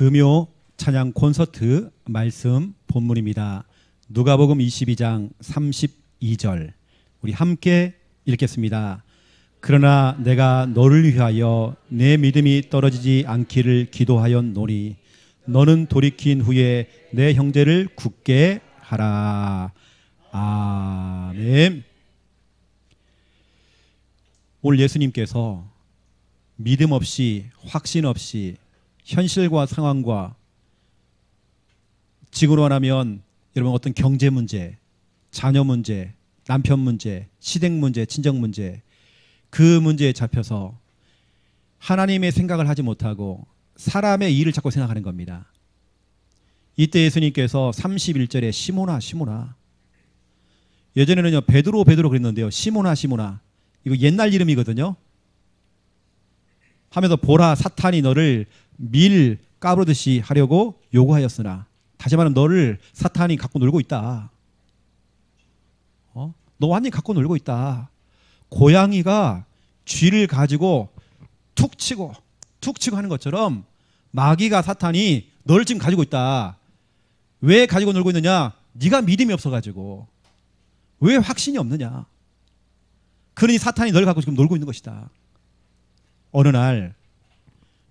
금요 찬양 콘서트 말씀 본문입니다. 누가복음 22장 32절 우리 함께 읽겠습니다. 그러나 내가 너를 위하여 내 믿음이 떨어지지 않기를 기도하였노니 너는 돌이킨 후에 내 형제를 굳게 하라. 아멘. 오늘 예수님께서 믿음 없이 확신 없이 현실과 상황과 지금으로 말하면 여러분 어떤 경제 문제, 자녀 문제, 남편 문제, 시댁 문제, 친정 문제 그 문제에 잡혀서 하나님의 생각을 하지 못하고 사람의 일을 자꾸 생각하는 겁니다. 이때 예수님께서 31절에 시몬아 시몬아, 예전에는요 베드로 그랬는데요 시몬아 시몬아, 이거 옛날 이름이거든요. 하면서 보라 사탄이 너를 밀 까부르듯이 하려고 요구하였으나, 다시 말하면 너를 사탄이 갖고 놀고 있다. 너 완전히 갖고 놀고 있다. 고양이가 쥐를 가지고 툭 치고 하는 것처럼 마귀가 사탄이 너를 지금 가지고 있다. 왜 가지고 놀고 있느냐? 네가 믿음이 없어가지고. 왜 확신이 없느냐? 그러니 사탄이 널 갖고 지금 놀고 있는 것이다. 어느 날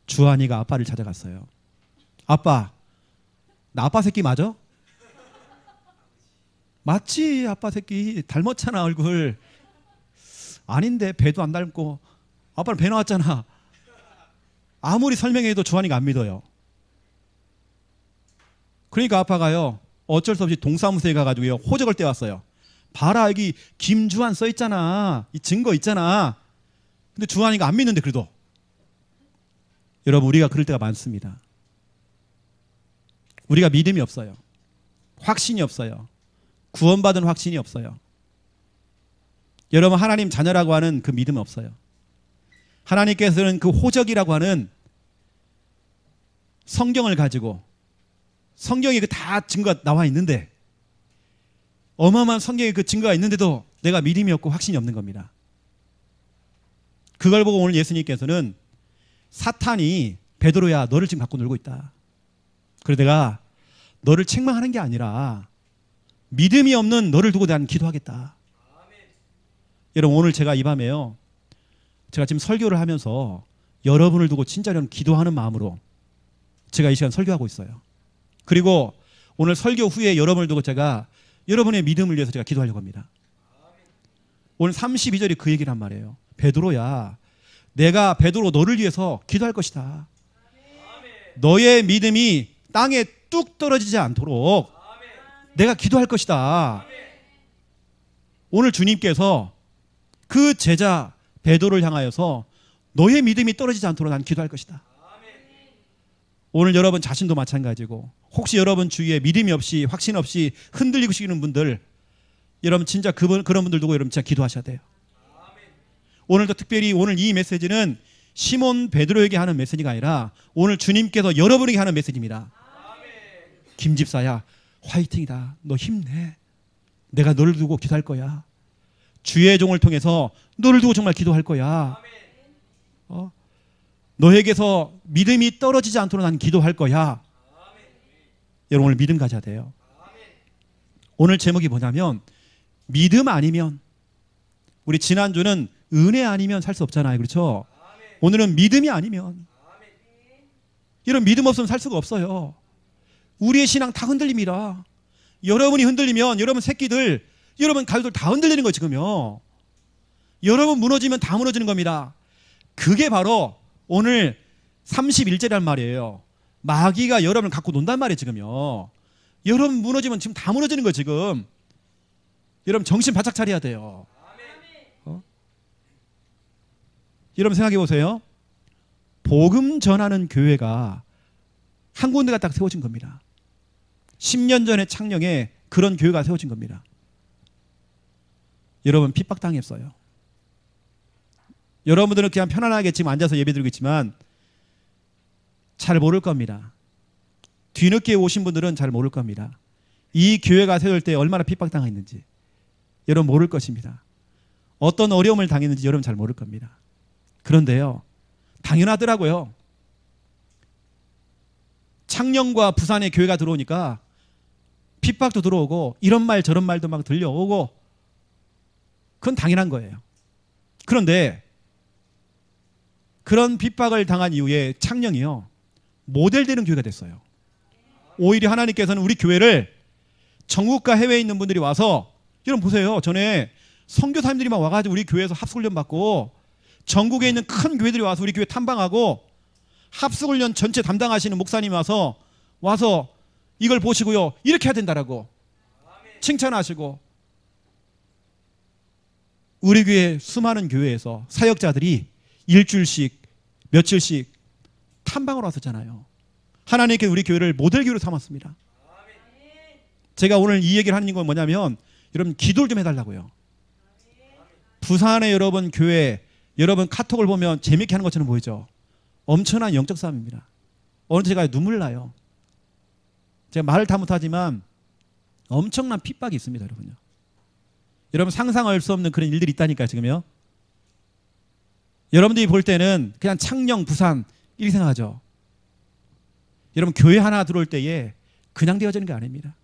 주한이가 아빠를 찾아갔어요. 아빠, 나 아빠 새끼 맞아? 맞지, 아빠 새끼. 닮았잖아, 얼굴. 아닌데, 배도 안 닮고. 아빠는 배 나왔잖아. 아무리 설명해도 주한이가 안 믿어요. 그러니까 아빠가요, 어쩔 수 없이 동사무소에 가가지고요, 호적을 떼왔어요. 봐라, 여기 김주한 써있잖아. 이 증거 있잖아. 근데 주한이가 안 믿는데 그래도. 여러분, 우리가 그럴 때가 많습니다. 우리가 믿음이 없어요. 확신이 없어요. 구원받은 확신이 없어요. 여러분, 하나님 자녀라고 하는 그 믿음은 없어요. 하나님께서는 그 호적이라고 하는 성경을 가지고, 성경에 그 다 증거가 나와 있는데, 어마어마한 성경에 그 증거가 있는데도 내가 믿음이 없고 확신이 없는 겁니다. 그걸 보고 오늘 예수님께서는 사탄이 베드로야 너를 지금 갖고 놀고 있다. 그래서 내가 너를 책망하는 게 아니라 믿음이 없는 너를 두고 나는 기도하겠다. 여러분, 오늘 제가 이 밤에요, 제가 지금 설교를 하면서 여러분을 두고 진짜 기도하는 마음으로 제가 이 시간 설교하고 있어요. 그리고 오늘 설교 후에 여러분을 두고 제가 여러분의 믿음을 위해서 제가 기도하려고 합니다. 오늘 32절이 그 얘기를 한 말이에요. 베드로야, 내가 베드로 너를 위해서 기도할 것이다. 너의 믿음이 땅에 뚝 떨어지지 않도록 내가 기도할 것이다. 오늘 주님께서 그 제자 베드로를 향하여서 너의 믿음이 떨어지지 않도록 난 기도할 것이다. 오늘 여러분 자신도 마찬가지고, 혹시 여러분 주위에 믿음이 없이 확신 없이 흔들리고 계시는 분들, 여러분 진짜 그런 분들 두고 여러분 진짜 기도하셔야 돼요. 오늘도 특별히 오늘 이 메시지는 시몬 베드로에게 하는 메시지가 아니라 오늘 주님께서 여러분에게 하는 메시지입니다. 김 집사야, 화이팅이다. 너 힘내. 내가 너를 두고 기도할 거야. 주의 종을 통해서 너를 두고 정말 기도할 거야. 너에게서 믿음이 떨어지지 않도록 난 기도할 거야. 여러분, 오늘 믿음 가져야 돼요. 오늘 제목이 뭐냐면 믿음 아니면, 우리 지난주는 은혜 아니면 살 수 없잖아요. 그렇죠? 오늘은 믿음이 아니면. 이런 믿음 없으면 살 수가 없어요. 우리의 신앙 다 흔들립니다. 여러분이 흔들리면 여러분 새끼들, 여러분 가족들 다 흔들리는 거예요 지금요. 여러분 무너지면 다 무너지는 겁니다. 그게 바로 오늘 31절이란 말이에요. 마귀가 여러분을 갖고 논단 말이에요 지금요. 여러분 무너지면 지금 다 무너지는 거예요 지금. 여러분 정신 바짝 차려야 돼요. 여러분 생각해 보세요. 복음 전하는 교회가 한 군데가 딱 세워진 겁니다. 10년 전에 창녕에 그런 교회가 세워진 겁니다. 여러분 핍박당했어요. 여러분들은 그냥 편안하게 지금 앉아서 예배드리고 있지만 잘 모를 겁니다. 뒤늦게 오신 분들은 잘 모를 겁니다. 이 교회가 세울 때 얼마나 핍박당했는지 여러분 모를 것입니다. 어떤 어려움을 당했는지 여러분 잘 모를 겁니다. 그런데요, 당연하더라고요. 창녕과 부산에 교회가 들어오니까 핍박도 들어오고 이런 말 저런 말도 막 들려오고 그건 당연한 거예요. 그런데 그런 핍박을 당한 이후에 창녕이요, 모델되는 교회가 됐어요. 오히려 하나님께서는 우리 교회를 전국과 해외에 있는 분들이 와서, 여러분 보세요. 전에 선교사님들이 막 와가지고 우리 교회에서 합숙훈련 받고, 전국에 있는 큰 교회들이 와서 우리 교회 탐방하고, 합숙훈련 전체 담당하시는 목사님이 와서 이걸 보시고요, 이렇게 해야 된다라고 칭찬하시고, 우리 교회 수많은 교회에서 사역자들이 일주일씩 며칠씩 탐방을 왔었잖아요. 하나님께 우리 교회를 모델교회로 삼았습니다. 제가 오늘 이 얘기를 하는 건 뭐냐면, 여러분 기도를 좀 해달라고요. 부산의 여러분 교회, 여러분 카톡을 보면 재밌게 하는 것처럼 보이죠. 엄청난 영적 싸움입니다. 어느 제가 눈물 나요. 제가 말을 다 못하지만 엄청난 핍박이 있습니다, 여러분요. 여러분 상상할 수 없는 그런 일들이 있다니까요, 지금요. 여러분들이 볼 때는 그냥 창녕, 부산 이렇게 생각하죠. 여러분 교회 하나 들어올 때에 그냥 되어지는 게 아닙니다.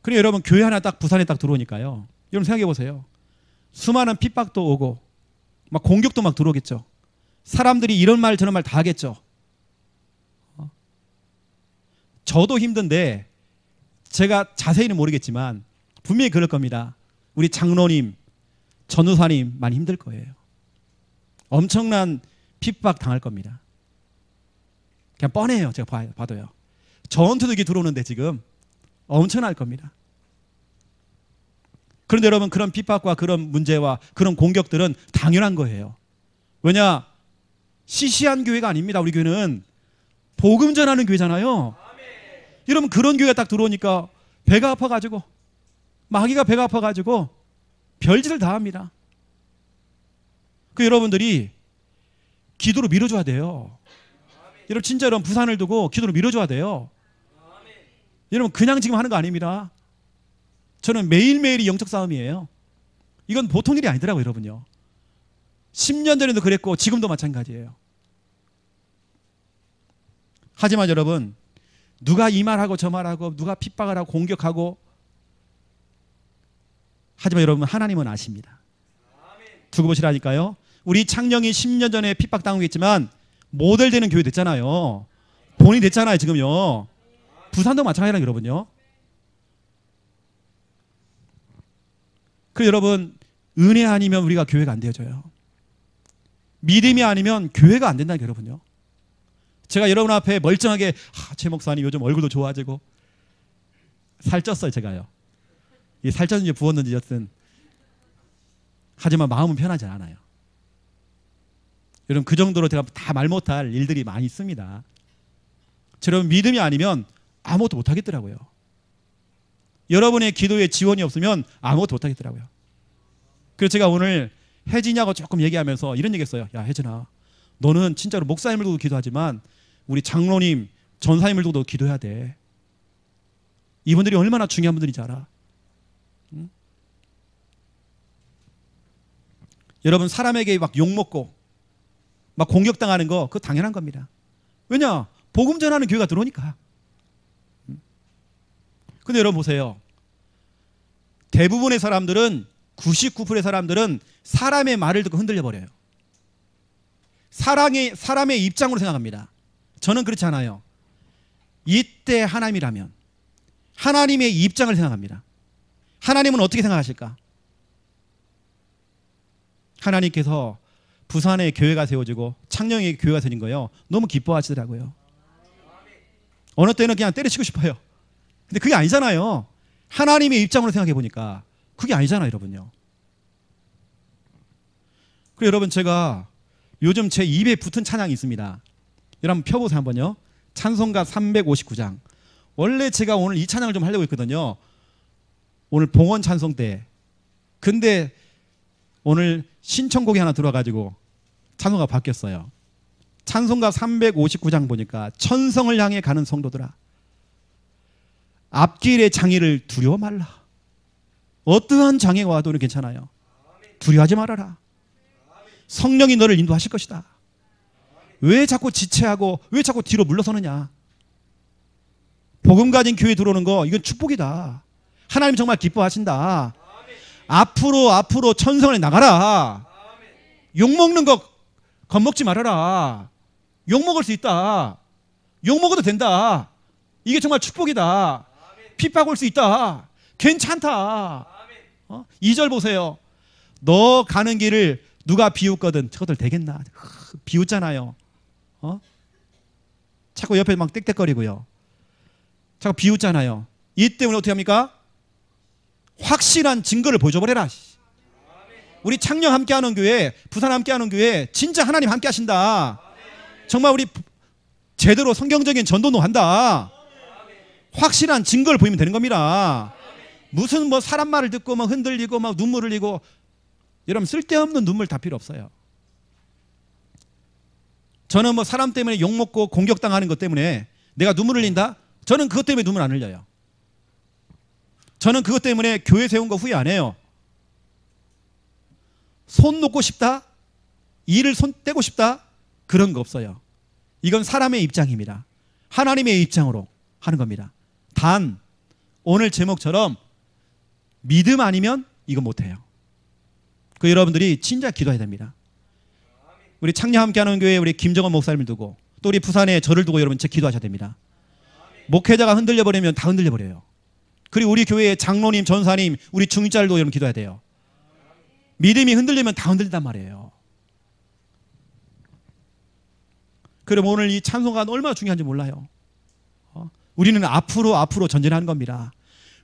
그리고 여러분 교회 하나 딱 부산에 딱 들어오니까요, 여러분 생각해 보세요. 수많은 핍박도 오고 막 공격도 막 들어오겠죠. 사람들이 이런 말 저런 말 다 하겠죠. 저도 힘든데, 제가 자세히는 모르겠지만 분명히 그럴 겁니다. 우리 장로님, 전우사님 많이 힘들 거예요. 엄청난 핍박 당할 겁니다. 그냥 뻔해요. 제가 봐도요. 전투도 이게 들어오는데 지금 엄청날 겁니다. 그런데 여러분 그런 핍박과 그런 문제와 그런 공격들은 당연한 거예요. 왜냐? 시시한 교회가 아닙니다. 우리 교회는 복음 전하는 교회잖아요. 여러분 그런 교회가 딱 들어오니까 배가 아파가지고, 마귀가 배가 아파가지고 별짓을 다 합니다. 그 여러분들이 기도로 밀어줘야 돼요. 여러분 진짜 여러분 부산을 두고 기도로 밀어줘야 돼요. 여러분 그냥 지금 하는 거 아닙니다. 저는 매일매일이 영적 싸움이에요. 이건 보통 일이 아니더라고요, 여러분요. 10년 전에도 그랬고 지금도 마찬가지예요. 하지만 여러분, 누가 이 말하고 저 말하고 누가 핍박을 하고 공격하고, 하지만 여러분 하나님은 아십니다. 두고 보시라니까요. 우리 창녕이 10년 전에 핍박당하고 있지만 모델되는 교회 됐잖아요. 본인이 됐잖아요, 지금요. 부산도 마찬가지라는 여러분요. 그 여러분, 은혜 아니면 우리가 교회가 안 되어져요. 믿음이 아니면 교회가 안 된다는 여러분요. 제가 여러분 앞에 멀쩡하게 최 목사님 요즘 얼굴도 좋아지고, 살쪘어요 제가요. 이 살쪘는지 부었는지 여튼, 하지만 마음은 편하지 않아요. 여러분 그 정도로 제가 다 말 못할 일들이 많이 있습니다. 여러분 믿음이 아니면 아무것도 못하겠더라고요. 여러분의 기도에 지원이 없으면 아무것도 못하겠더라고요. 그래서 제가 오늘 혜진이하고 조금 얘기하면서 이런 얘기했어요. 야 혜진아, 너는 진짜로 목사님을 두고 기도하지만 우리 장로님, 전사님을 두고도 기도해야 돼. 이분들이 얼마나 중요한 분들인지 알아. 응? 여러분 사람에게 막 욕먹고 막 공격당하는 거 그거 당연한 겁니다. 왜냐? 복음 전하는 교회가 들어오니까. 근데 여러분 보세요. 대부분의 사람들은, 99%의 사람들은 사람의 말을 듣고 흔들려 버려요. 사람의 입장으로 생각합니다. 저는 그렇지 않아요. 이때 하나님이라면 하나님의 입장을 생각합니다. 하나님은 어떻게 생각하실까? 하나님께서 부산에 교회가 세워지고 창녕에 교회가 생긴 거예요. 너무 기뻐하시더라고요. 어느 때는 그냥 때려치고 싶어요. 근데 그게 아니잖아요. 하나님의 입장으로 생각해 보니까 그게 아니잖아요, 여러분요. 그리고 여러분 제가 요즘 제 입에 붙은 찬양이 있습니다. 여러분 펴보세요 한번요. 찬송가 359장. 원래 제가 오늘 이 찬양을 좀 하려고 했거든요. 오늘 봉헌 찬송 때. 근데 오늘 신청곡이 하나 들어와가지고 찬송가 바뀌었어요. 찬송가 359장 보니까 천성을 향해 가는 성도들아, 앞길의 장애를 두려워 말라. 어떠한 장애가 와도 괜찮아요. 두려워하지 말아라. 성령이 너를 인도하실 것이다. 왜 자꾸 지체하고 왜 자꾸 뒤로 물러서느냐. 복음 가진 교회 들어오는 거 이건 축복이다. 하나님 정말 기뻐하신다. 앞으로 천성에 나가라. 욕먹는 거 겁먹지 말아라. 욕먹을 수 있다. 욕먹어도 된다. 이게 정말 축복이다. 핍박 올 수 있다. 괜찮다. 2절 보세요. 너 가는 길을 누가 비웃거든 저것들 되겠나. 비웃잖아요. 자꾸 옆에 막 땡땡거리고요. 자꾸 비웃잖아요. 이 때문에 어떻게 합니까? 확실한 증거를 보여줘버려라. 우리 창녕 함께하는 교회, 부산 함께하는 교회 진짜 하나님 함께 하신다. 정말 우리 제대로 성경적인 전도도 한다. 확실한 증거를 보이면 되는 겁니다. 무슨 뭐 사람 말을 듣고 막 흔들리고 막 눈물 흘리고, 여러분 쓸데없는 눈물 다 필요 없어요. 저는 뭐 사람 때문에 욕먹고 공격당하는 것 때문에 내가 눈물 흘린다? 저는 그것 때문에 눈물 안 흘려요. 저는 그것 때문에 교회 세운 거 후회 안 해요. 손 놓고 싶다? 일을 손 떼고 싶다? 그런 거 없어요. 이건 사람의 입장입니다. 하나님의 입장으로 하는 겁니다. 단 오늘 제목처럼 믿음 아니면 이거 못해요. 그 여러분들이 진짜 기도해야 됩니다. 우리 창녕 함께하는 교회 우리 김정원 목사님을 두고 또 우리 부산에 저를 두고 여러분 진짜 기도하셔야 됩니다. 목회자가 흔들려 버리면 다 흔들려 버려요. 그리고 우리 교회의 장로님, 전사님, 우리 중직자들도 여러분 기도해야 돼요. 믿음이 흔들리면 다 흔들린단 말이에요. 그럼 오늘 이 찬송가 얼마나 중요한지 몰라요. 우리는 앞으로 전진하는 겁니다.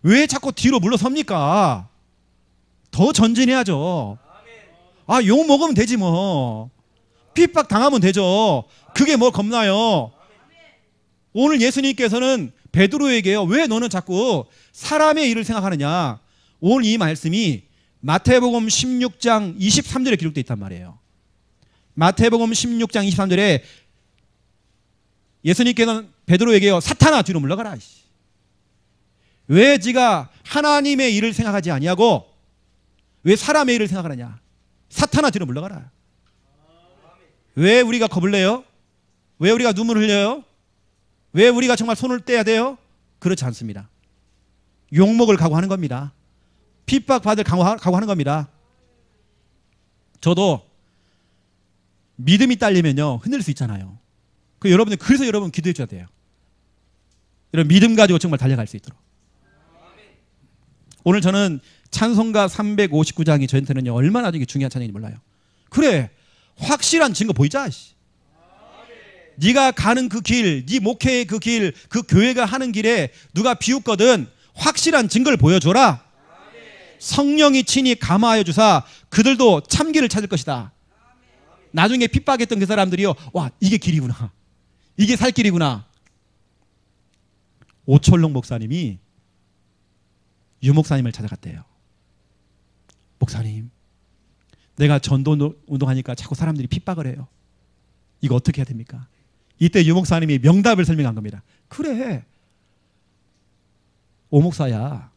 왜 자꾸 뒤로 물러섭니까? 더 전진해야죠. 욕 먹으면 되지 뭐. 핍박 당하면 되죠. 그게 뭐 겁나요. 오늘 예수님께서는 베드로에게요, 왜 너는 자꾸 사람의 일을 생각하느냐. 오늘 이 말씀이 마태복음 16장 23절에 기록되어 있단 말이에요. 마태복음 16장 23절에 예수님께서는 베드로에게요, 사탄아 뒤로 물러가라. 왜 네가 하나님의 일을 생각하지 아니하고 왜 사람의 일을 생각하느냐. 사탄아 뒤로 물러가라. 왜 우리가 겁을 내요? 왜 우리가 눈물을 흘려요? 왜 우리가 정말 손을 떼야 돼요? 그렇지 않습니다. 욕먹을 각오하는 겁니다. 핍박받을 각오하는 겁니다. 저도 믿음이 딸리면요 흔들릴 수 있잖아요. 그래서 여러분 기도해 줘야 돼요. 여러분 믿음 가지고 정말 달려갈 수 있도록. 오늘 저는 찬송가 359장이 저한테는요 얼마나 중요한 찬양인지 몰라요. 그래, 확실한 증거 보이자. 네가 가는 그 길, 네 목회의 그 길, 그 교회가 하는 길에 누가 비웃거든 확실한 증거를 보여줘라. 성령이 친히 감화하여 주사 그들도 참길을 찾을 것이다. 나중에 핍박했던 그 사람들이요, 와 이게 길이구나, 이게 살 길이구나. 오철록 목사님이 유 목사님을 찾아갔대요. 목사님, 내가 전도 운동하니까 자꾸 사람들이 핍박을 해요. 이거 어떻게 해야 됩니까? 이때 유 목사님이 명답을 설명한 겁니다. 그래, 오 목사야,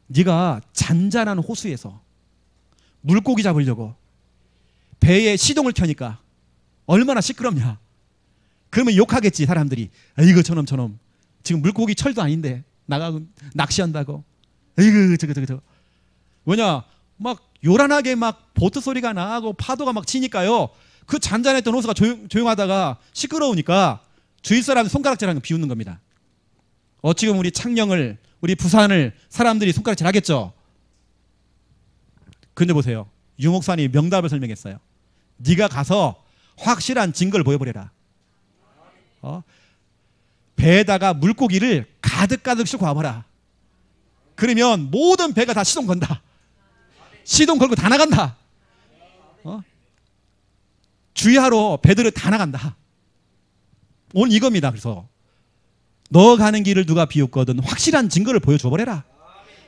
네가 잔잔한 호수에서 물고기 잡으려고 배에 시동을 켜니까 얼마나 시끄럽냐. 그러면 욕하겠지 사람들이. 이거 저놈 지금 물고기 철도 아닌데 나가고 낚시한다고. 이거 저거 뭐냐, 막 요란하게 막 보트 소리가 나고 파도가 막 치니까요, 그 잔잔했던 호수가 조용하다가 시끄러우니까 주위 사람이 손가락질하는 거 비웃는 겁니다. 지금 우리 창녕을, 우리 부산을 사람들이 손가락질 하겠죠. 근데 보세요, 유 목사님이 명답을 설명했어요. 네가 가서 확실한 증거를 보여버려라. 배에다가 물고기를 가득 싣고 와봐라. 그러면 모든 배가 다 시동 건다. 시동 걸고 다 나간다. 주의하러 배들을 다 나간다. 오늘 이겁니다. 그래서 너 가는 길을 누가 비웃거든 확실한 증거를 보여줘버려라.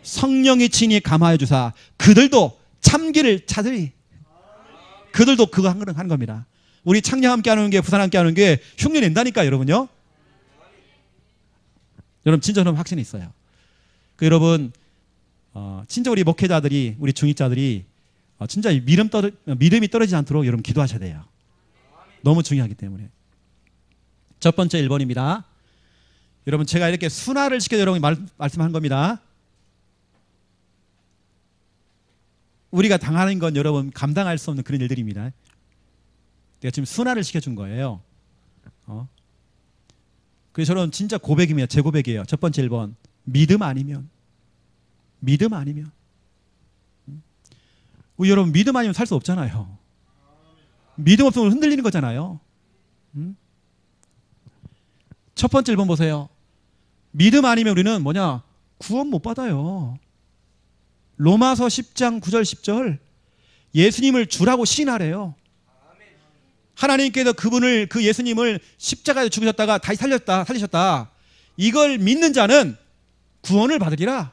성령이 친히 감화해 주사 그들도 참길을 찾으리. 그들도 그거 하는 겁니다. 우리 창녕 함께하는 게, 부산 함께하는 게 흉내 낸다니까 여러분요. 여러분 진짜 저는 확신이 있어요. 여러분 진짜 우리 목회자들이, 우리 중직자들이 진짜 믿음이 떨어지지 않도록 여러분 기도하셔야 돼요. 너무 중요하기 때문에. 첫 번째 1번입니다. 여러분 제가 이렇게 순화를 시켜 여러분이 말씀한 겁니다. 우리가 당하는 건 여러분 감당할 수 없는 그런 일들입니다. 내가 지금 순화를 시켜준 거예요. 그래서 저는 진짜 고백입니다. 제 고백이에요. 첫 번째 1번. 믿음 아니면. 우리 여러분 믿음 아니면 살 수 없잖아요. 믿음 없으면 흔들리는 거잖아요. 첫 번째 1번 보세요. 믿음 아니면 우리는 뭐냐? 구원 못 받아요. 로마서 10장 9절 10절 예수님을 주라고 시인하래요. 하나님께서 그 예수님을 십자가에 죽으셨다가 다시 살리셨다. 이걸 믿는 자는 구원을 받으리라.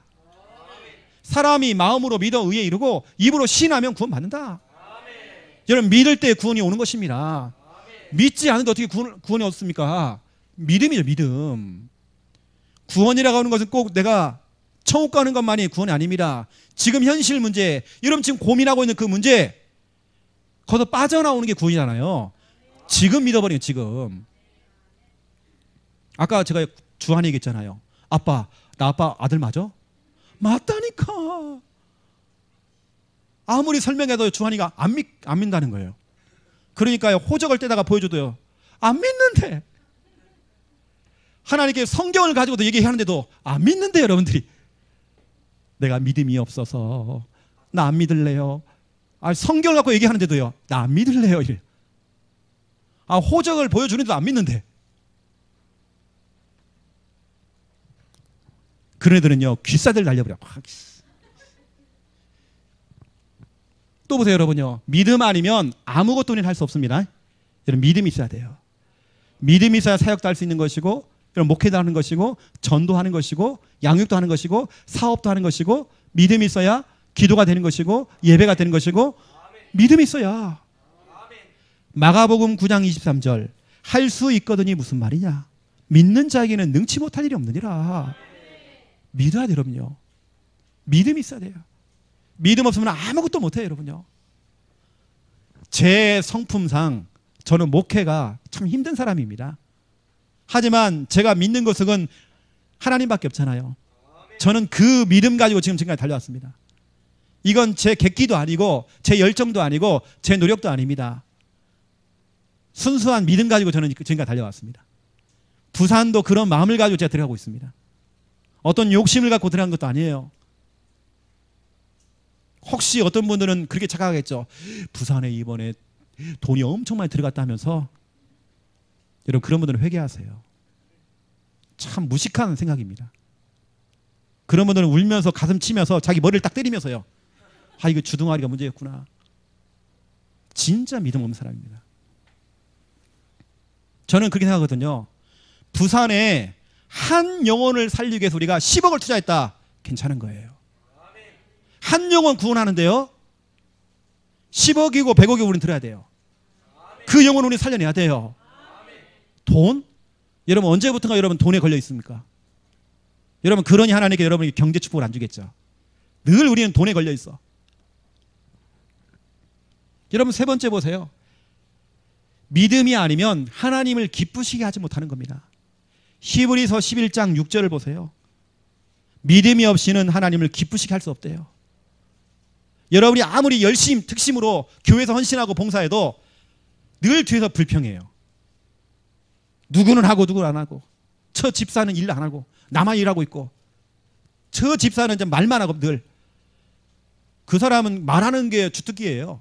사람이 마음으로 믿어 의에 이르고 입으로 시인하면 구원 받는다. 여러분 믿을 때 구원이 오는 것입니다. 믿지 않는데 어떻게 구원이 얻습니까? 믿음이죠. 믿음. 구원이라고 하는 것은 꼭 내가 천국 가는 것만이 구원이 아닙니다. 지금 현실 문제, 여러분 지금 고민하고 있는 그 문제, 거기서 빠져나오는 게 구원이잖아요. 지금 믿어버리는 지금. 아까 제가 주한이 얘기했잖아요. 아빠, 나 아빠 아들 맞아? 맞다니까. 아무리 설명해도 주한이가 안 믿는다는 거예요. 그러니까 호적을 떼다가 보여줘도요. 안 믿는데. 하나님께 성경을 가지고도 얘기하는데도 안 믿는데 여러분들이. 내가 믿음이 없어서 나 안 믿을래요. 성경을 갖고 얘기하는데도요. 나 안 믿을래요. 이래. 호적을 보여주는데도 안 믿는데. 그런 애들은요. 귀싸대를 날려버려. 또 보세요 여러분요. 믿음 아니면 아무것도 할 수 없습니다. 여러분 믿음이 있어야 돼요. 믿음이 있어야 사역도 할 수 있는 것이고 여러분 목회도 하는 것이고 전도하는 것이고 양육도 하는 것이고 사업도 하는 것이고 믿음이 있어야 기도가 되는 것이고 예배가 되는 것이고 믿음이 있어야. 마가복음 9장 23절 할 수 있거든이 무슨 말이냐. 믿는 자에게는 능치 못할 일이 없느니라. 믿어야 돼요 여러분요. 믿음이 있어야 돼요. 믿음 없으면 아무것도 못해요 여러분요. 제 성품상 저는 목회가 참 힘든 사람입니다. 하지만 제가 믿는 것은 하나님밖에 없잖아요. 저는 그 믿음 가지고 지금까지 달려왔습니다. 이건 제 객기도 아니고 제 열정도 아니고 제 노력도 아닙니다. 순수한 믿음 가지고 저는 지금까지 달려왔습니다. 부산도 그런 마음을 가지고 제가 들어가고 있습니다. 어떤 욕심을 갖고 들어간 것도 아니에요. 혹시 어떤 분들은 그렇게 착각하겠죠. 부산에 이번에 돈이 엄청 많이 들어갔다 하면서. 여러분 그런 분들은 회개하세요. 참 무식한 생각입니다. 그런 분들은 울면서 가슴 치면서 자기 머리를 딱 때리면서요. 이거 주둥아리가 문제였구나. 진짜 믿음 없는 사람입니다. 저는 그렇게 생각하거든요. 부산에 한 영혼을 살리기 위해서 우리가 10억을 투자했다. 괜찮은 거예요. 한 영혼 구원하는데요. 10억이고 100억이 우리는 들어야 돼요. 그 영혼을 우리 살려내야 돼요. 돈? 여러분 언제부턴가 여러분 돈에 걸려 있습니까? 여러분 그러니 하나님께 여러분에게 경제 축복을 안 주겠죠. 늘 우리는 돈에 걸려 있어. 여러분 세 번째 보세요. 믿음이 아니면 하나님을 기쁘시게 하지 못하는 겁니다. 히브리서 11장 6절을 보세요. 믿음이 없이는 하나님을 기쁘시게 할 수 없대요. 여러분이 아무리 열심 특심으로 교회에서 헌신하고 봉사해도 늘 뒤에서 불평해요. 누구는 하고 누구는 안 하고, 저 집사는 일 안 하고 나만 일하고 있고, 저 집사는 이제 말만 하고 늘. 그 사람은 말하는 게 주특기예요.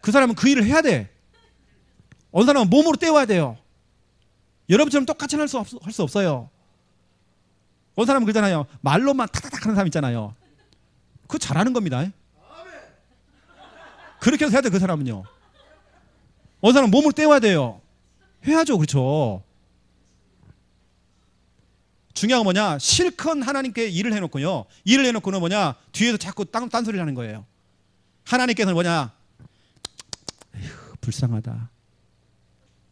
그 사람은 그 일을 해야 돼. 어느 사람은 몸으로 때워야 돼요. 여러분처럼 똑같이 할 수 없어요. 어느 사람은 그러잖아요. 말로만 타닥타닥 하는 사람 있잖아요. 그거 잘하는 겁니다. 그렇게 해서 해야 돼. 그 사람은요. 어느 사람은 몸으로 때워야 돼요. 해야죠. 그렇죠. 중요한 건 뭐냐, 실컷 하나님께 일을 해놓고요, 일을 해놓고는 뭐냐, 뒤에서 자꾸 딴소리를 하는 거예요. 하나님께서는 뭐냐, 에휴, 불쌍하다.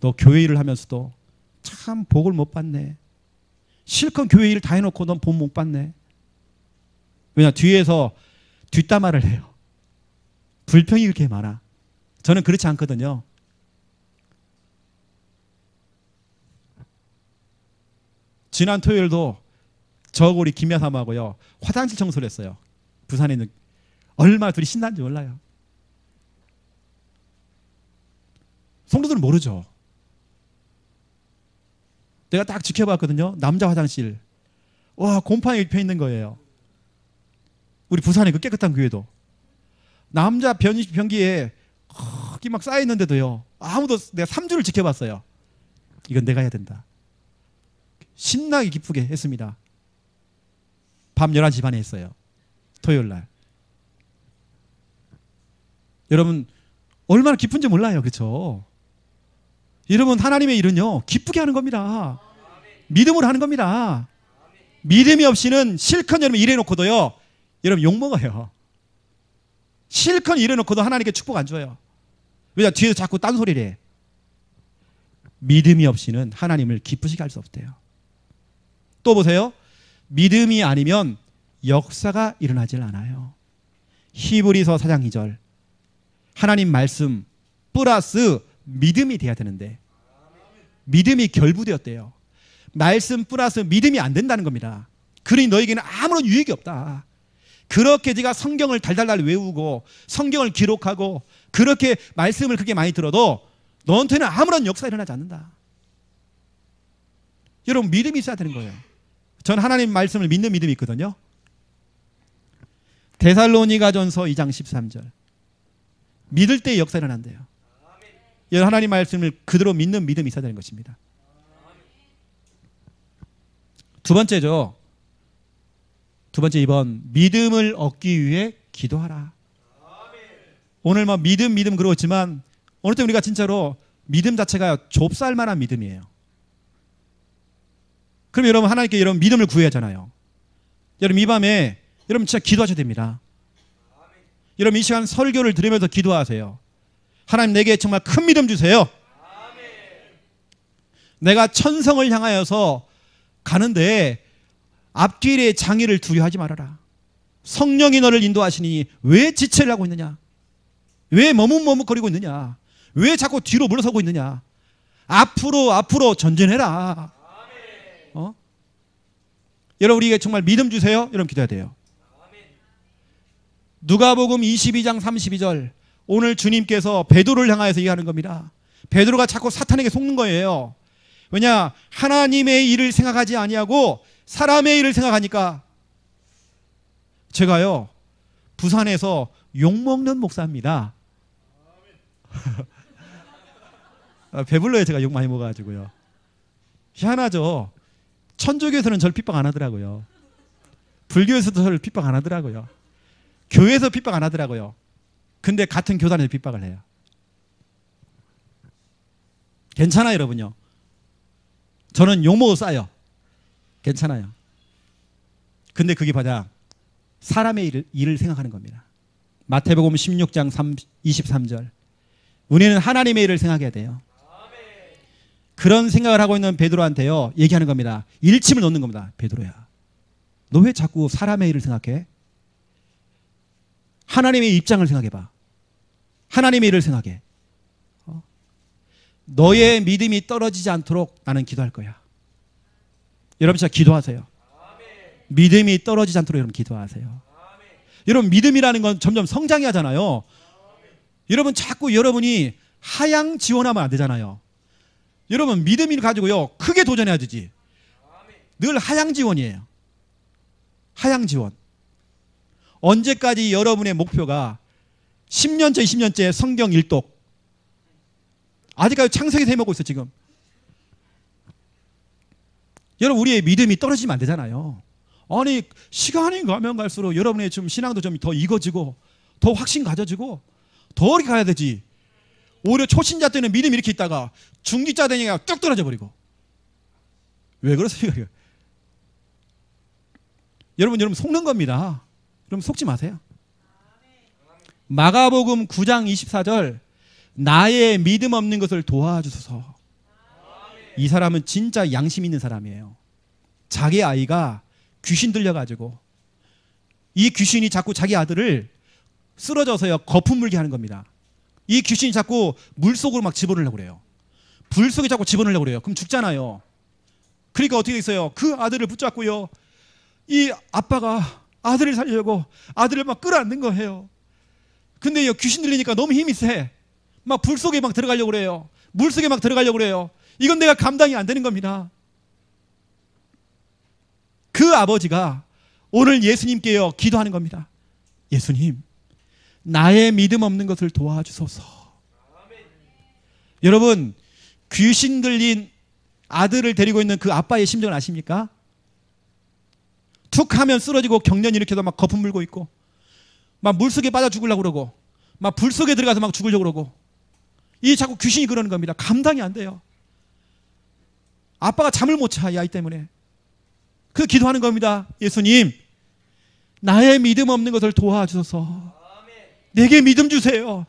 너 교회 일을 하면서도 참 복을 못 받네. 실컷 교회 일을 다 해놓고 넌 복 못 받네. 왜냐, 뒤에서 뒷담화를 해요. 불평이 그렇게 많아. 저는 그렇지 않거든요. 지난 토요일도 저하고 우리 김야삼하고요 화장실 청소를 했어요. 부산에 있는. 얼마나 둘이 신난지 몰라요. 성도들은 모르죠. 내가 딱 지켜봤거든요. 남자 화장실. 와, 곰팡이 펴 있는 거예요. 우리 부산에 그 깨끗한 교회도. 남자 변기에 거기 막 쌓여 있는데도요. 아무도. 내가 3주를 지켜봤어요. 이건 내가 해야 된다. 신나게 기쁘게 했습니다. 밤 11시 반에 했어요. 토요일 날. 여러분 얼마나 기쁜지 몰라요. 그렇죠? 여러분 하나님의 일은요 기쁘게 하는 겁니다. 믿음으로 하는 겁니다. 믿음이 없이는 실컷 여러분 일해놓고도요 여러분 욕먹어요. 실컷 일해놓고도 하나님께 축복 안 줘요. 왜냐? 뒤에서 자꾸 딴소리를 해. 믿음이 없이는 하나님을 기쁘시게 할 수 없대요. 또 보세요. 믿음이 아니면 역사가 일어나질 않아요. 히브리서 4장 2절. 하나님 말씀 플러스 믿음이 돼야 되는데 믿음이 결부되었대요. 말씀 플러스 믿음이 안 된다는 겁니다. 그러니 너에게는 아무런 유익이 없다. 그렇게 네가 성경을 달달달 외우고 성경을 기록하고 그렇게 말씀을 그렇게 많이 들어도 너한테는 아무런 역사가 일어나지 않는다. 여러분 믿음이 있어야 되는 거예요. 전 하나님 말씀을 믿는 믿음이 있거든요. 데살로니가전서 2장 13절. 믿을 때 역사가 일어난대요. 하나님 말씀을 그대로 믿는 믿음이 있어야 되는 것입니다. 두 번째죠. 두 번째 2번. 믿음을 얻기 위해 기도하라. 오늘 뭐 믿음 그러지만 어느 때 우리가 진짜로 믿음 자체가 좁쌀 만한 믿음이에요. 그럼 여러분 하나님께 여러분 믿음을 구해야 하잖아요. 여러분 이 밤에 여러분 진짜 기도하셔야 됩니다. 여러분 이 시간 설교를 들으면서 기도하세요. 하나님 내게 정말 큰 믿음 주세요. 내가 천성을 향하여서 가는데 앞길에 장애를 두려워하지 말아라. 성령이 너를 인도하시니 왜 지체를 하고 있느냐? 왜 머뭇머뭇거리고 있느냐? 왜 자꾸 뒤로 물러서고 있느냐? 앞으로 전진해라. 여러분 우리에게 정말 믿음 주세요. 여러분 기도해야 돼요. 누가복음 22장 32절. 오늘 주님께서 베드로를 향하여서 얘기하는 겁니다. 베드로가 자꾸 사탄에게 속는 거예요. 왜냐? 하나님의 일을 생각하지 아니하고 사람의 일을 생각하니까. 제가요 부산에서 욕먹는 목사입니다. 배불러요. 제가 욕 많이 먹어가지고요. 희한하죠. 천주교에서는 저를 핍박 안 하더라고요. 불교에서도 저를 핍박 안 하더라고요. 교회에서 핍박 안 하더라고요. 근데 같은 교단에서 핍박을 해요. 괜찮아요 여러분요. 저는 욕먹어 싸요. 괜찮아요. 근데 그게 바로 사람의 일을 생각하는 겁니다. 마태복음 16장 23절. 우리는 하나님의 일을 생각해야 돼요. 그런 생각을 하고 있는 베드로한테요 얘기하는 겁니다. 일침을 놓는 겁니다. 베드로야, 너 왜 자꾸 사람의 일을 생각해? 하나님의 입장을 생각해봐. 하나님의 일을 생각해. 너의 믿음이 떨어지지 않도록 나는 기도할 거야. 여러분 진짜 기도하세요. 믿음이 떨어지지 않도록 여러분 기도하세요. 여러분 믿음이라는 건 점점 성장이 하잖아요. 여러분 자꾸 여러분이 하향 지원하면 안 되잖아요. 여러분 믿음을 가지고요 크게 도전해야 되지. 늘 하향 지원이에요. 하향 지원. 언제까지 여러분의 목표가 10년째 20년째 성경 일독. 아직까지 창세기에서 해먹고 있어 지금. 여러분 우리의 믿음이 떨어지면 안 되잖아요. 아니 시간이 가면 갈수록 여러분의 좀 신앙도 좀 더 익어지고 더 확신 가져지고 더 어리 가야 되지. 오히려 초신자 때는 믿음이 이렇게 있다가 중기자 되니까 뚝 떨어져 버리고. 왜 그러세요? 여러분 속는 겁니다. 여러분 속지 마세요. 마가복음 9장 24절. 나의 믿음 없는 것을 도와주소서. 이 사람은 진짜 양심 있는 사람이에요. 자기 아이가 귀신 들려가지고 이 귀신이 자꾸 자기 아들을 쓰러져서요 거품 물게 하는 겁니다. 이 귀신이 자꾸 물속으로 막 집어넣으려고 그래요. 불 속에 자꾸 집어넣으려고 그래요. 그럼 죽잖아요. 그러니까 어떻게 됐어요? 그 아들을 붙잡고요, 이 아빠가 아들을 살리려고 아들을 막 끌어안는 거예요. 근데 귀신 들리니까 너무 힘이 세. 막 불 속에 막 들어가려고 그래요. 물 속에 막 들어가려고 그래요. 이건 내가 감당이 안 되는 겁니다. 그 아버지가 오늘 예수님께요 기도하는 겁니다. 예수님, 나의 믿음 없는 것을 도와주소서. 여러분, 귀신 들린 아들을 데리고 있는 그 아빠의 심정을 아십니까? 툭 하면 쓰러지고 경련 일으켜서 막 거품 물고 있고, 막 물속에 빠져 죽으려고 그러고, 막 불 속에 들어가서 막 죽으려고 그러고, 이 자꾸 귀신이 그러는 겁니다. 감당이 안 돼요. 아빠가 잠을 못 자, 이 아이 때문에. 그 기도하는 겁니다. 예수님, 나의 믿음 없는 것을 도와주소서. 내게 믿음 주세요.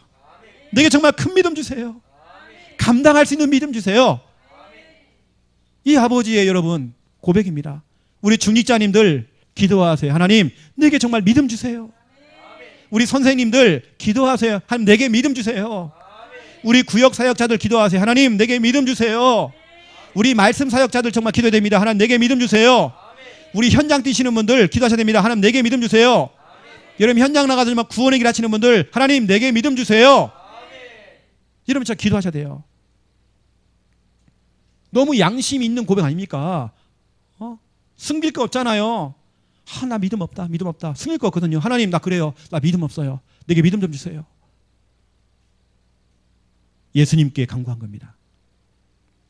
내게 정말 큰 믿음 주세요. 감당할 수 있는 믿음 주세요. 이 아버지의 여러분 고백입니다. 우리 중직자님들 기도하세요. 하나님, 내게 정말 믿음 주세요. 우리 선생님들 기도하세요. 하나님, 내게 믿음 주세요. 우리 구역 사역자들 기도하세요. 하나님, 내게 믿음 주세요. 우리 말씀 사역자들 정말 기도해야 됩니다. 하나님, 내게 믿음 주세요. 우리 현장 뛰시는 분들 기도하셔야 됩니다. 하나님, 내게 믿음 주세요. 여러분 현장 나가서 막 구원의 길 하시는 분들, 하나님, 내게 믿음 주세요. 여러분 진짜 기도하셔야 돼요. 너무 양심 있는 고백 아닙니까? 숨길 거 없잖아요. 나 믿음 없다, 믿음 없다. 숨길 거 없거든요. 하나님, 나 그래요. 나 믿음 없어요. 내게 믿음 좀 주세요. 예수님께 간구한 겁니다.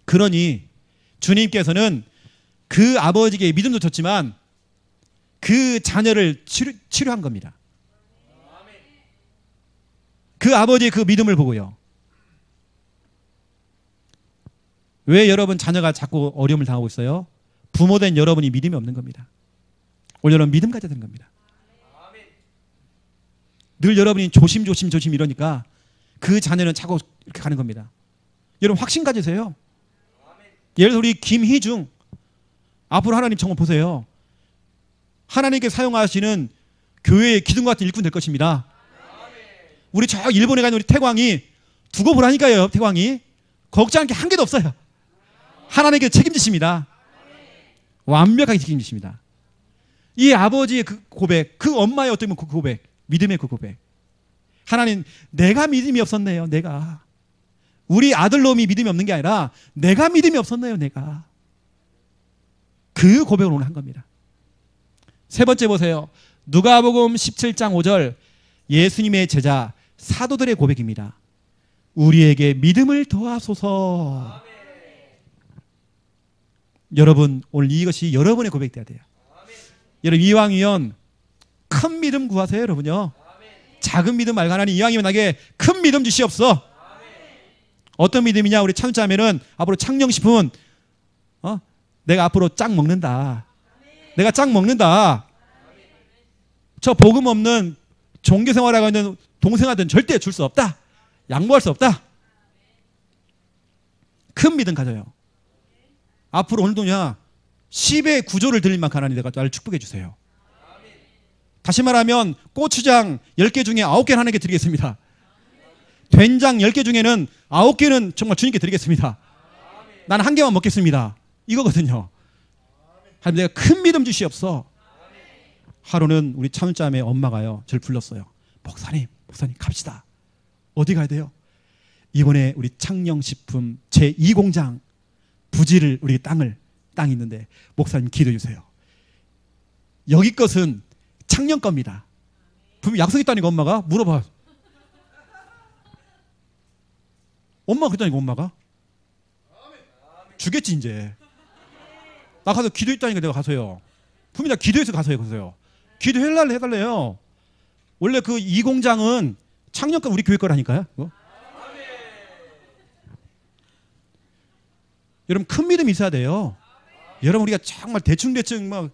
그러니 주님께서는 그 아버지에게 믿음도 줬지만 그 자녀를 치료한 겁니다. 그 아버지의 그 믿음을 보고요. 왜 여러분 자녀가 자꾸 어려움을 당하고 있어요? 부모된 여러분이 믿음이 없는 겁니다. 오늘 여러분 믿음 가져야 되는 겁니다. 늘 여러분이 조심 이러니까 그 자녀는 자꾸 이렇게 가는 겁니다. 여러분 확신 가지세요. 예를 들어 우리 김희중, 앞으로 하나님 정말 보세요. 하나님께 사용하시는 교회의 기둥 같은 일꾼 될 것입니다. 우리 저 일본에 가는 우리 태광이 두고 보라니까요. 태광이 걱정할 게 한 개도 없어요. 하나님께 책임지십니다. 완벽하게 책임지십니다. 이 아버지의 그 고백, 그 엄마의 어떻게 보면 그 고백, 믿음의 그 고백. 하나님, 내가 믿음이 없었네요. 내가. 우리 아들놈이 믿음이 없는 게 아니라 내가 믿음이 없었네요. 내가. 그 고백을 오늘 한 겁니다. 세 번째 보세요. 누가복음 17장 5절, 예수님의 제자 사도들의 고백입니다. 우리에게 믿음을 더하소서. 여러분, 오늘 이것이 여러분의 고백돼야 돼요. 여러분, 이왕이면 큰 믿음 구하세요. 여러분요. 작은 믿음 말고 하나님, 이왕이면 나에게 큰 믿음 주시옵소서. 어떤 믿음이냐? 우리 참자면은 앞으로 창녕식품은 내가 앞으로 짱 먹는다. 내가 짱 먹는다. 저 복음 없는 종교생활하고 있는 동생한테는 절대 줄 수 없다. 양보할 수 없다. 큰 믿음 가져요. 앞으로 오늘도냐 10의 구조를 드릴 만큼 하나님 내가 나를 축복해 주세요. 다시 말하면 고추장 10개 중에 9개는 하나님께 드리겠습니다. 된장 10개 중에는 9개는 정말 주님께 드리겠습니다. 나는 1개만 먹겠습니다. 이거거든요. 하나님, 내가 큰 믿음 주시옵소서. 하루는 우리 참자매 엄마가요 저를 불렀어요. 목사님 갑시다. 어디 가야 돼요? 이번에 우리 창녕식품 제2공장 부지를, 우리 땅이 있는데 목사님 기도해 주세요. 여기 것은 창녕 겁니다. 분명 약속했다니까. 엄마가 물어봐. 엄마가 그랬다니까. 엄마가 주겠지 이제. 나 가서 기도했다니까. 내가 가서요. 분명히 나 기도해서 가서요. 기도해달래요. 원래 그 이 공장은 창녕권 우리 교회 거라니까요. 여러분 큰 믿음이 있어야 돼요. 여러분 우리가 정말 대충 막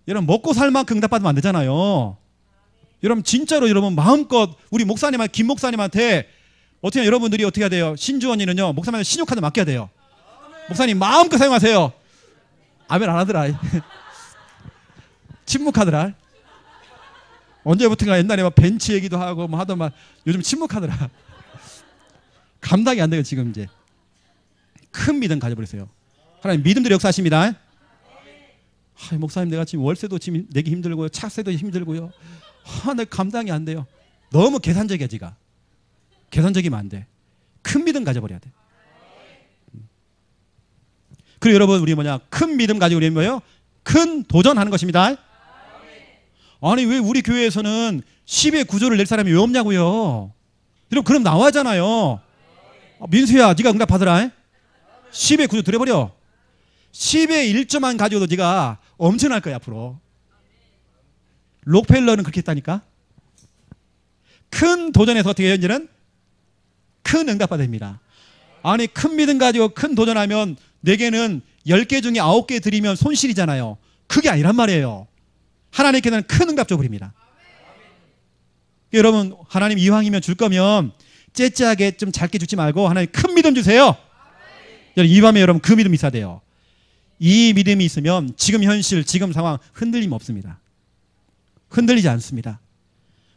여러분 먹고 살 만큼 응답받으면 안 되잖아요. 여러분 진짜로 여러분 마음껏 우리 김 목사님한테 어떻게 여러분들이 어떻게 해야 돼요? 신주원이는요 목사님한테 신용카드 맡겨야 돼요. 목사님 마음껏 사용하세요. 아멘 안 하더라. 침묵하더라. 언제부턴가 옛날에 막 벤치 얘기도 하고 뭐 하더만 요즘 침묵하더라. 감당이 안 돼요 지금 이제. 큰 믿음 가져버리세요. 하나님 믿음대로 역사하십니다. 목사님 내가 지금 월세도 지금 내기 힘들고요. 차세도 힘들고요. 내가 감당이 안 돼요. 너무 계산적이야 지가. 계산적이면 안 돼. 큰 믿음 가져버려야 돼. 그리고 여러분 우리 큰 믿음 가지고 우리 뭐예요? 큰 도전하는 것입니다. 아니 왜 우리 교회에서는 10의 구조를 낼 사람이 왜 없냐고요. 여러분 그럼 나와잖아요. 민수야 네가 응답 받으라. 10의 구조 들여버려. 10의 1조만 가지고도 네가 엄청날 거야 앞으로. 록펠러는 그렇게 했다니까. 큰 도전에서 어떻게 해요? 이제는 큰 응답 받습니다. 아니 큰 믿음 가지고 큰 도전하면 내게는 10개 중에 9개 드리면 손실이잖아요. 그게 아니란 말이에요. 하나님께서는 큰 응답 줘버립니다. 여러분 하나님 이왕이면 줄 거면 째째하게 좀 짧게 주지 말고 하나님 큰 믿음 주세요. 이 밤에 여러분 그 믿음이 있어야 돼요. 이 믿음이 있으면 지금 현실 지금 상황 흔들림 없습니다. 흔들리지 않습니다.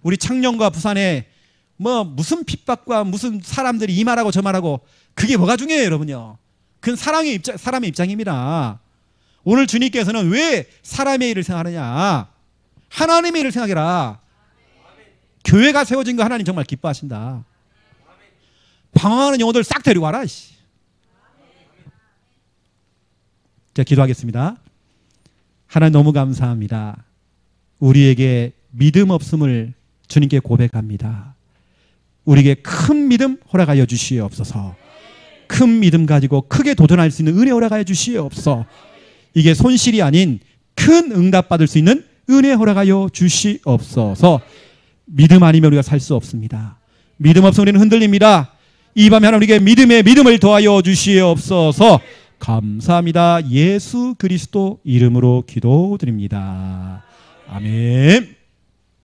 우리 창녕과 부산에 무슨 핍박과 무슨 사람들이 이 말하고 저 말하고 그게 뭐가 중요해요 여러분요. 그건 사람의 입장입니다. 오늘 주님께서는 왜 사람의 일을 생각하느냐. 하나님의 일을 생각해라. 교회가 세워진 거 하나님 정말 기뻐하신다. 방황하는 영혼들 싹 데리고 와라. 자, 기도하겠습니다. 하나님 너무 감사합니다. 우리에게 믿음 없음을 주님께 고백합니다. 우리에게 큰 믿음 허락하여 주시옵소서. 큰 믿음 가지고 크게 도전할 수 있는 은혜 허락하여 주시옵소서. 이게 손실이 아닌 큰 응답 받을 수 있는 은혜 허락하여 주시옵소서. 믿음 아니면 우리가 살 수 없습니다. 믿음 없으면 우리는 흔들립니다. 이 밤에 하나님 우리에게 믿음에 믿음을 더하여 주시옵소서. 감사합니다. 예수 그리스도 이름으로 기도드립니다. 아멘.